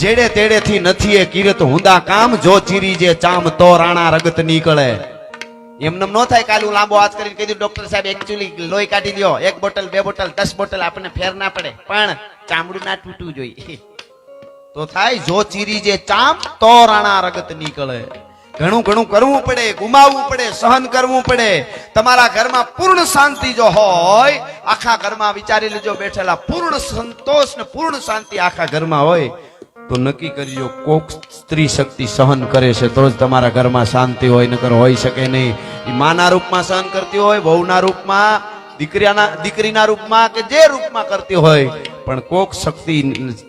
જેડે તેડે થી નથી એ કિરત હુંદા કામ જો ચીરી જે ચામ તો રાણા રગત નીકળે. એમને નો થાય કાલું લાંબો હાથ કરીને કીધું ડોક્ટર સાહેબ એકચ્યુઅલી લોહી કાઢી લ્યો, 1 બોટલ 2 બોટલ 10 બોટલ આપણને ફેર ના પડે, પણ ચામડું ના તૂટવું જોઈએ તો થાય. જો ચીરી જે ચામ તો રાણા રગત નીકળે. ઘણું ઘણું કરવું પડે, ગુમાવવું પડે, સહન કરવું પડે. તમારા ઘરમાં પૂર્ણ શાંતિ જો હોય, આખા ઘરમાં વિચારી લેજો બેઠેલા પૂર્ણ સંતોષ ને પૂર્ણ શાંતિ આખા ઘરમાં હોય તો નક્કી કરજો કોક સ્ત્રી શક્તિ સહન કરે છે તો જ તમારા ઘરમાં શાંતિ હોય, નકર હોઈ શકે નહીં. એ માના રૂપમાં સહન કરતી હોય, વહુના રૂપમાં, દીકરીના રૂપમાં કે જે રૂપમાં કરતી હોય, પણ કોક શક્તિ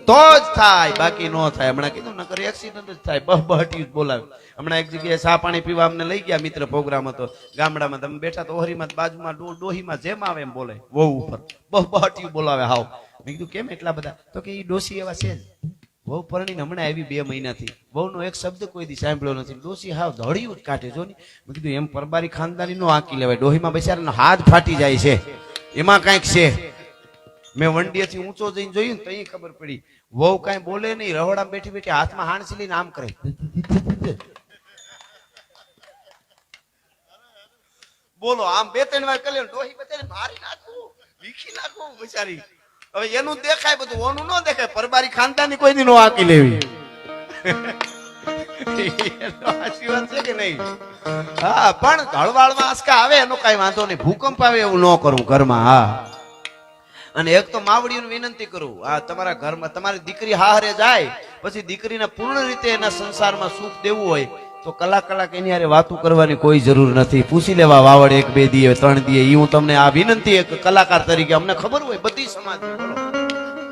તો જ થાય, બાકી નો થાય. હમણાં કીધું નકર એક્સિડન્ટ જ થાય, બહબહટી બોલાવે. હમણાં એક જગ્યાએ ચા પાણી પીવા અમને લઈ ગયા, મિત્ર પ્રોગ્રામ હતો ગામડામાં, તમે બેઠા તો ઓહરીમાં બાજુમાં ડોહીમાં જેમ આવે એમ બોલે, વહુ ઉપર બહબહટી બોલાવે. હાવ મેં કીધું કેમ એટલા બધા? તો કે એ ડોસી એવા છે જ. વહુ પરણીને હમણાં આવી 2 મહિનાથી, વહુનો એક શબ્દ કોઈ દી સાંભળ્યો નથી. ડોસી હાવ ધડિયું જ કાઢે જો ને. મેં કીધું એમ પરબારી ખાનદાની નો આંકી લેવાય, ડોહીમાં બિચારાનો હાથ ફાટી જાય છે, એમાં કાંઈક છે. મેં વંડીએથી ઊંચો જઈને જોયું ને તો ખબર પડી વહુ કાંઈ બોલે નહીં, રહોડામાં બેઠી બેઠી હાથમાં હાણસી લઈને આમ કરે, બોલો આમ 2-3 વાર કરે, ડોહી બચારી મારી નાખું, વીખી નાખું બિચારી. હવે એનું દેખાય બધું, ઓનું ન દેખાય. પરબારી ખાનદાની કોઈ દી નો આંકી લેવી. સાચી વાત છે કે નહીં? હા, પણ હળવાળમાં આંચકા આવે એનો કઈ વાંધો નહીં, ભૂકંપ આવે એવું ન કરવું ઘરમાં. હા, અને એક તો માવડીઓને વિનંતી કરું, આ તમારા ઘરમાં તમારી દીકરી હારે જાય પછી દીકરીને પૂર્ણ રીતે એના સંસારમાં સુખ દેવું હોય તો કલાક એની હારે વાતું કરવાની કોઈ જરૂર નથી. પૂછી લેવા વાવડ 1-2 દીએ 3 દીએ. એ હું તમને આ વિનંતી એક કલાકાર તરીકે, અમને ખબર હોય બધી સમાજ,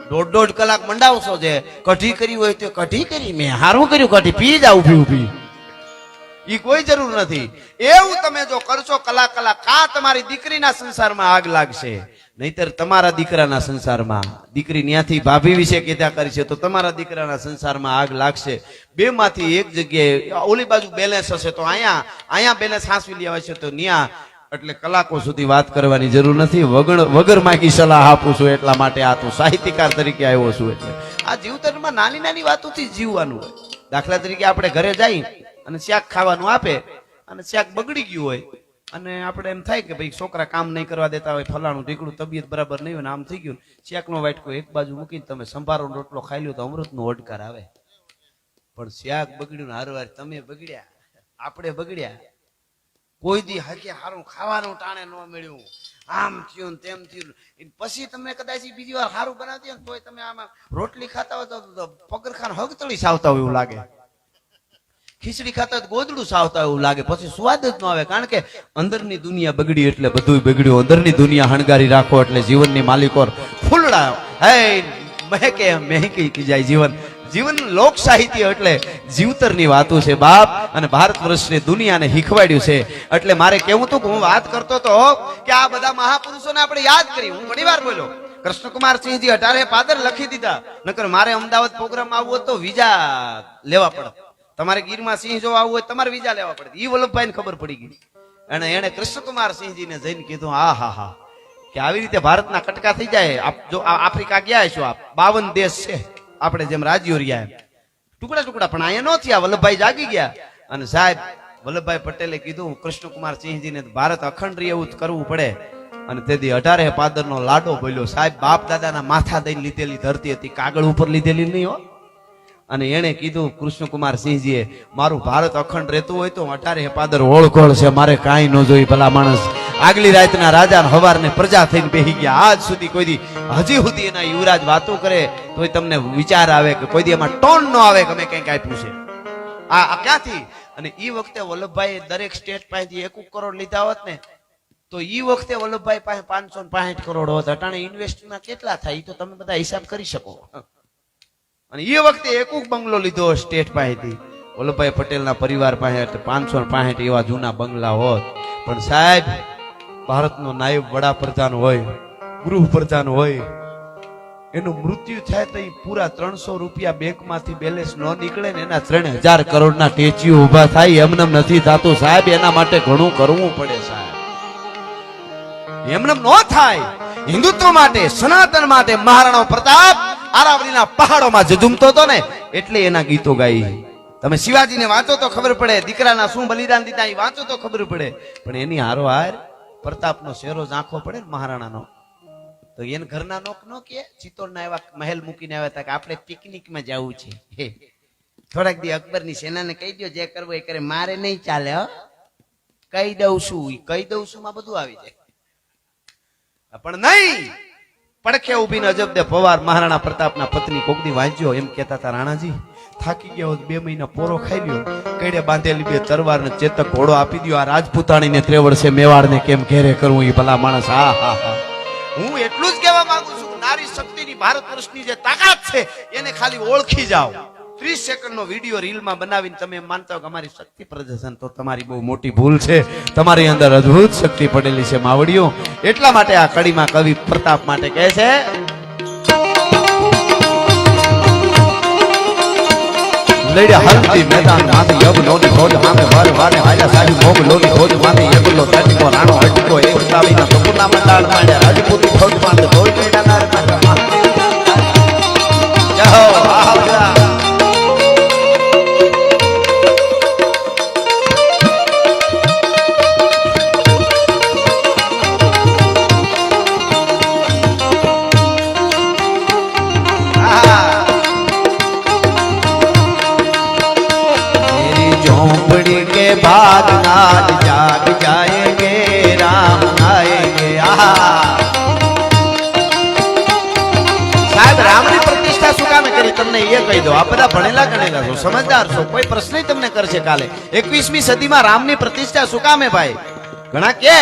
1.5 કલાક મંડાવશો છે, કઢી કરી હોય તો કઢી કરી, મેં હારું કર્યું કઢી પી જાવ ઊભી, ઈ કોઈ જરૂર નથી. એવું તમે જો કરશો કલાક કા તમારી દીકરીના સંસારમાં આગ લાગશે, નહીતર તમારા દીકરાના સંસારમાં. દીકરી ત્યાંથી ભાભી વિશે કીધા કરી છે તો તમારા દીકરાના સંસારમાં આગ લાગશે. 2 માંથી એક જગ્યાએ ઓલી બાજુ બેલેન્સ હશે તો અહીંયા બેલેન્સ હાંસવી લેવા છે તો ન્યા. એટલે કલાકો સુધી વાત કરવાની જરૂર નથી. વગર માગી સલાહ આપું છું, એટલા માટે આ તો સાહિત્યકાર તરીકે આવ્યો છું. એટલે આ જીવતરમાં નાની વાતોથી જીવવાનું હોય. દાખલા તરીકે આપણે ઘરે જઈ અને શાક ખાવાનું આપે અને શાક બગડી ગયું હોય અને આપણે એમ થાય કે ભાઈ છોકરા કામ નહીં કરવા દેતા હોય, ફલાણું ઢીકડું, તબિયત બરાબર નહીં હોય ને આમ થઈ ગયું, શાકનો વાટકો એક બાજુ મૂકીને તમે સંભારો રોટલો ખાઈ લ્યો તો અમૃતનો ઓડકાર આવે. પણ શાક બગડ્યું ને હારવાર તમે બગડ્યા, આપણે બગડ્યા. કોઈ દી હાકે હારું ખાવાનું ટાણે ન મળ્યું, આમ થયું ને તેમ થયું, પછી તમે કદાચ બીજી વાર સારું બનાવતી હોય તોય તમે આમાં રોટલી ખાતા હોય તો પગરખાન હગતળી સાવતા હોય એવું લાગે, ખીચડી ખાતા હોય ગોદડું સાવતા હોય એવું લાગે, પછી સ્વાદ જ ન આવે. કારણ કે અંદરની દુનિયા બગડી એટલે બધું બગડ્યું. અંદરની દુનિયા હણગારી રાખો એટલે જીવનની માલિકો ફૂલડા હે મહેકી જાય જીવન. જીવન લોક સાહિત્ય એટલે જીવતરની વાતો છે બાપ, અને ભારત વર્ષની દુનિયાને શીખવાડ્યું છે. એટલે મારે કેવું હતું કે હું વાત કરતો હતો કે આ બધા મહાપુરુષોને આપણે યાદ કરી. હું ઘણી વાર બોલ્યો કૃષ્ણકુમારસિંહજી 18 પાદર લખી દીધા, નકર મારે અમદાવાદ પ્રોગ્રામ આવવો તો વિઝા લેવા પડે. તમારે ગીરમાં સિંહ જોવા આવવું હોય તમારે વિઝા લેવા પડે. એ વલ્લભભાઈને ખબર પડી ગઈ અને એને કૃષ્ણકુમારસિંહજીને જઈને કીધું હા કે આવી રીતે ભારતના કટકા થઈ જાય. જો આફ્રિકા ગયા છો, આપ 52 દેશ છે આપણે જેમ રાજ્યો રહ્યા એમ ટુકડા, પણ અહીંયા ન થયા. વલ્લભભાઈ જાગી ગયા અને સાહેબ વલ્લભભાઈ પટેલે કીધું કૃષ્ણકુમારસિંહજીને ભારત અખંડ રહે એવું કરવું પડે. અને તેથી 18 પાદરનો લાડો બોલ્યો. સાહેબ બાપ દાદાના માથા દઈને લીધેલી ધરતી હતી, કાગળ ઉપર લીધેલી નહીં હો. અને એને કીધું કૃષ્ણકુમારસિંહજીએ મારું ભારત અખંડ રહેતું હોય તો 18 પાદર ઓળખોળ છે, મારે કાંઈ ન જોઈ. ભલા માણસ આગલી રાતના રાજા હવારને પ્રજા થઈને બેહી ગયા. આજ સુધી કોઈ દી હજી સુધી એના યુવરાજ વાતો કરે તોય તમને વિચાર આવે કે કોઈ દી એમાં ટોન ન આવે કે અમે કંઈક આપ્યું છે. આ ક્યાંથી? અને એ વખતે વલ્લભભાઈ દરેક સ્ટેટ પાસેથી 1 કરોડ લીધા હોત ને તો એ વખતે વલ્લભભાઈ પાસે 565 કરોડ હોત. અટાણે ઇન્વેસ્ટમાં કેટલા થાય તો તમે બધા હિસાબ કરી શકો. અને એ વખતે 1 બંગલો લીધો સ્ટેટ પાસેથી વલ્લભભાઈ પટેલના પરિવાર પાસે 565 એવા જૂના બંગલા હોત. પણ સાહેબ ભારતનો નાયબ વડાપ્રધાન હોય, ગૃહપ્રધાન હોય, એનું મૃત્યુ થાય તો પૂરા 300 રૂપિયા બેંકમાંથી બેલેન્સ ન નીકળે ને એના 3000 કરોડના ટેચીઓ ઉભા થાય એમને નથી થતું સાહેબ. એના માટે ઘણું કરવું પડે સાહેબ, એમને ન થાય. હિન્દુત્વ માટે, સનાતન માટે મહારાણા પ્રતાપ અરાવલીના પહાડોમાં ઝઝૂમતો હતો ને એટલે એના ગીતો ગાઈ. તમે શિવાજીને વાંચો તો ખબર પડે, દીકરાના શું બલિદાન દીધા એ વાંચો તો ખબર પડે. પણ એની હારોહાર પ્રતાપનો શેરો ઝાંખો પડે ને મહારાણાનો, તો એને ઘરના નોક નો કે ચિત્તોડના એવા મહેલ મૂકીને આવ્યા હતા કે આપણે પિકનિકમાં જવું છે. થોડાક દી અકબરની સેનાને કહી દો જે કરવું એ કરે, મારે નહીં ચાલે. કહી દઉં છું માં બધું આવી જાય. પણ નહીં, પડખે ઉભીને અજબદે પવાર મહારાણા પ્રતાપના પત્ની કોકદી વાંચ્યો એમ કહેતા હતા, રાણાજી થાકી ગયા હોત 2 મહિના પોરો ખાઈ લ્યો, કઈડે બાંધેલી 2 તરવાર ને ચેતક ઘોડો આપી દો, આ રાજપૂતાણીને 3 વર્ષે મેવાડને કેમ ઘેરે કરવું એ ભલા માણસ. હા હા હા, હું એટલું જ કહેવા માંગુ છું, નારી શક્તિની ભારત વર્ષની જે તાકાત છે એને ખાલી ઓળખી જાઓ. 30 સેકન્ડનો વિડીયો રીલમાં બનાવીને તમે માનતા હો કે અમારી શક્તિ પ્રદર્શન, તો તમારી બહુ મોટી ભૂલ છે. તમારી અંદર અદ્ભુત શક્તિ પડેલી છે માવડીઓ. એટલા માટે આ કડીમાં કવિ પ્રતાપ માટે કહે છે, લડ્યા હલતી મેદાન માંથી યબ લોની ખોજ મામે વાર વારે હાજા સાજી મોગ લોની ખોજ માંથી યબલો તટકો રાણો હટકો એ ઉતાવીના સપના મંડાળ માંડ્યા રાજપૂતી ખોજ માંડ કોઈ કેડાનાર માંડ્યા. જય હો આહલા. झोंपड़ी के भाग नाद जाग जाएंगे राम आएंगे. साहब रामनी प्रतिष्ठा શું કામે કરી તમને એ કહી દો. આ બધા ભણેલા ગણેલા છો, સમજદાર છો, કોઈ પ્રશ્ન તમને કરશે કાલે. 21મી સદીમાં રામની પ્રતિષ્ઠા શું કામે ભાઈ? ઘણા કે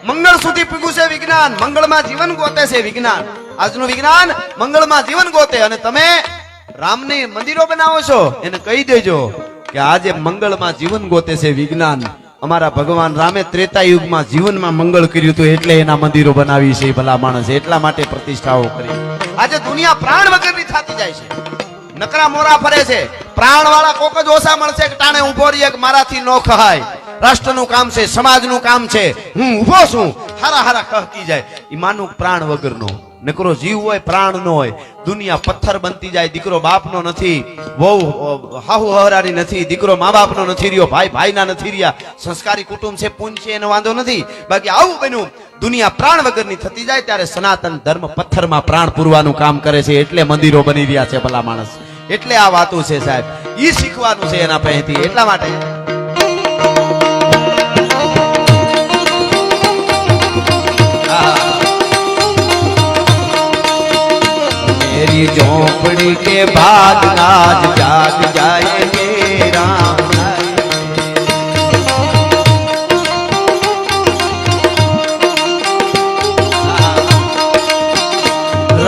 મંગળ સુધી પીગું છે વિજ્ઞાન, મંગળમાં જીવન ગોતે છે વિજ્ઞાન. આજનું વિજ્ઞાન મંગળમાં જીવન ગોતે અને તમે રામની મંદિરો બનાવો છો, એને કહી દેજો કે આજે મંગળમાં જીવન ગોતે છે વિજ્ઞાન. અમારા ભગવાન રામે ત્રેતા યુગમાં જીવનમાં મંગળ કર્યું હતું એટલે એના મંદિરો બનાવી છે ભલા માણસ. એટલા માટે પ્રતિષ્ઠાઓ કરી. આજે દુનિયા પ્રાણ વગરની થતી જાય છે, નકરા મોરા ફરે છે. પ્રાણ વાળા કોક જ ઓછા મળશે કે ટાણે ઉભો રહીએ કે મારાથી નો ખહાય. રાષ્ટ્રનું કામ છે, સમાજનું કામ છે, હું ઉભો છું, હારા હારા કહકી જાય. એ માનું પ્રાણ વગરનો. નકરો જીવ હોય પ્રાણ નો હોય. દુનિયા પથ્થર બનતી જાય. દીકરો બાપનો નથી, વહુ હાહુ હરારી નથી, દીકરો મા બાપનો નથી રહ્યો, ભાઈ ભાઈના નથી રહ્યા. સંસ્કારી કુટુંબ છે, પૂન છે, એનો વાંધો નથી. બાકી આવું બન્યું દુનિયા પ્રાણ વગરની થતી જાય ત્યારે સનાતન ધર્મ પથ્થરમાં પ્રાણ પૂરવાનું કામ કરે છે. એટલે મંદિરો બની રહ્યા છે ભલા માણસ. એટલે આ વાતો છે સાહેબ, ઈ શીખવાનું છે એના પહેથી. એટલા માટે मेरी झोपड़ी के भाग नाज जाग जाएंगे राम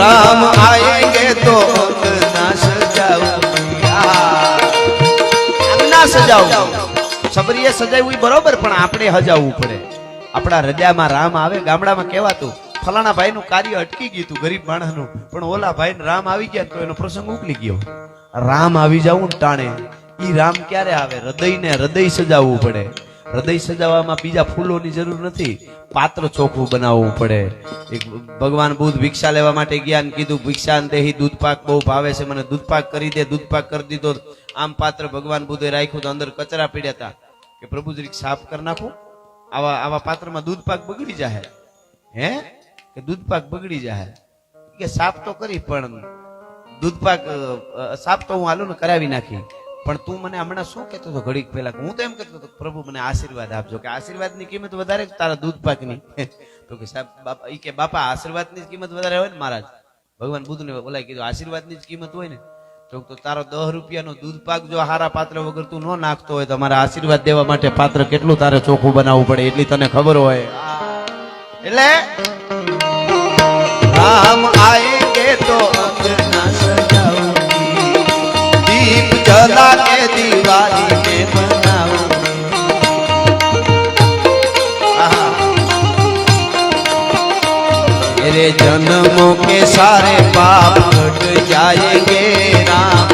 राम आएंगे तो अंगना सजाऊं. સબરીએ સજાવ્યું બરોબર, પણ આપણે હજાવવું પડે. આપણા હૃદયમાં રામ આવે. ગામડામાં કહેવાતું ફલાણા ભાઈ નું કાર્ય અટકી ગયું હતું ગરીબ માણસનું, પણ ઓલા ભાઈ રામ આવી ગયા તો એનો પ્રસંગ ઉકલી ગયો. રામ આવી જવું ટાણે ઈ રામ ક્યારે આવે? હૃદય સજાવવું પડે. હૃદય સજાવવામાં બીજા ફૂલોની જરૂર નથી, પાત્ર ચોખ્ખું બનાવવું પડે. એક ભગવાન બુદ્ધ ભિક્ષા લેવા માટે ગયા ને કીધું ભિક્ષાન દેહી દૂધપાક બહુ ભાવે છે, મને દૂધપાક કરી દે. દૂધપાક કરી દીધો. આમ પાત્ર ભગવાન બુદ્ધે રાખ્યું તો અંદર કચરા પીડ્યા હતા કે પ્રભુજી સાફ કરી નાખો, આવા પાત્રમાં દૂધપાક બગડી જાય. હે કે દૂધપાક બગડી જાય કે સાફ તો કરી, પણ દૂધપાક સાફ તો હું હાલું ને કરાવી નાખી. પણ તું મને હમણાં શું કહેતો હતો ઘડીક પહેલા? હું તો એમ કહેતો હતો પ્રભુ મને આશીર્વાદ આપજો, કે આશીર્વાદની કિંમત વધારે તારા દૂધપાકની. તો કે સાહેબ બાપા ઈ કે બાપા આશીર્વાદની કિંમત વધારે હોય ને મહારાજ. ભગવાન બુદ્ધને બોલાય કીધું આશીર્વાદની જ કિંમત હોય ને. તો તારો 10 રૂપિયાનો દૂધપાક જો હારા પાત્ર વગર તું ન નાખતો હોય તો મારા આશીર્વાદ દેવા માટે પાત્ર કેટલું તારે ચોખ્ખું બનાવવું પડે એટલી તને ખબર હોય. એટલે राम आएंगे तो अंगना सजाऊंगी, दीप जला के दिवाली में मनाऊंगी. मेरे जन्मों के सारे पाप कट जाएंगे राम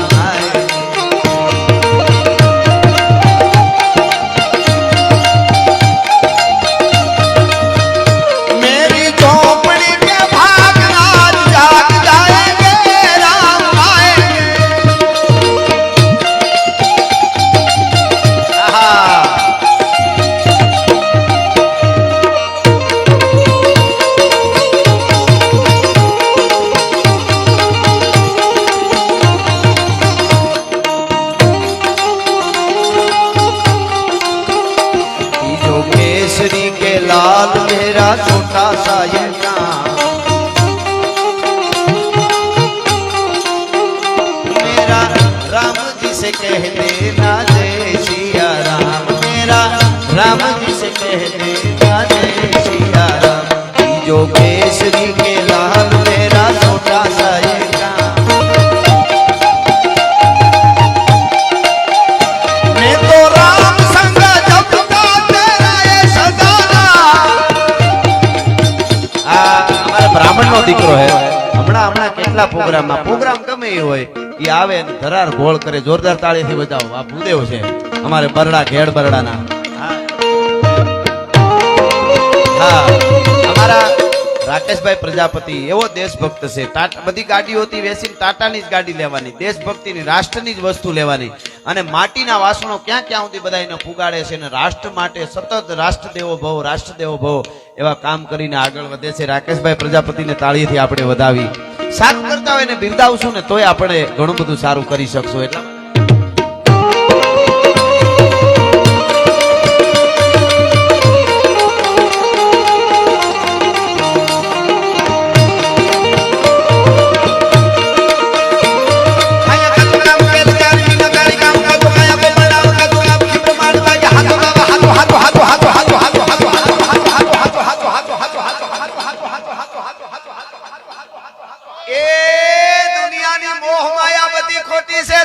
देगा जय सिया राम तीजो केसरी के लाल मेरा छोटा सा ये काम मैं तो राम संग जपता तेरा ये सदाना आ हमारा ब्राह्मण नो દીકરો હે હમણાં કેટલા પ્રોગ્રામ ગમે એ હોય એ આવે અને ધરાર ગોળ કરે જોરદાર તાળીથી બજાવો આ ભૂદેવ છે અમારે બરડા ઘેડ બરડાના હા અમારા રાકેશભાઈ પ્રજાપતિ એવો દેશભક્ત છે ટાટા બધી ગાડીઓથી વેસીને ટાટાની જ ગાડી લેવાની દેશભક્તિની રાષ્ટ્રની જ વસ્તુ લેવાની અને માટીના વાસણો ક્યાં ક્યાં સુધી બધા એને પુગાડે છે અને રાષ્ટ્ર માટે સતત રાષ્ટ્રદેવો ભવ એવા કામ કરીને આગળ વધે છે રાકેશભાઈ પ્રજાપતિને તાળીથી આપણે વધાવી સાથ કરતા હોય ને બિરદાવશું ને તોય આપણે ઘણું બધું સારું કરી શકશું એટલા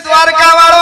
દ્વારકા વાળા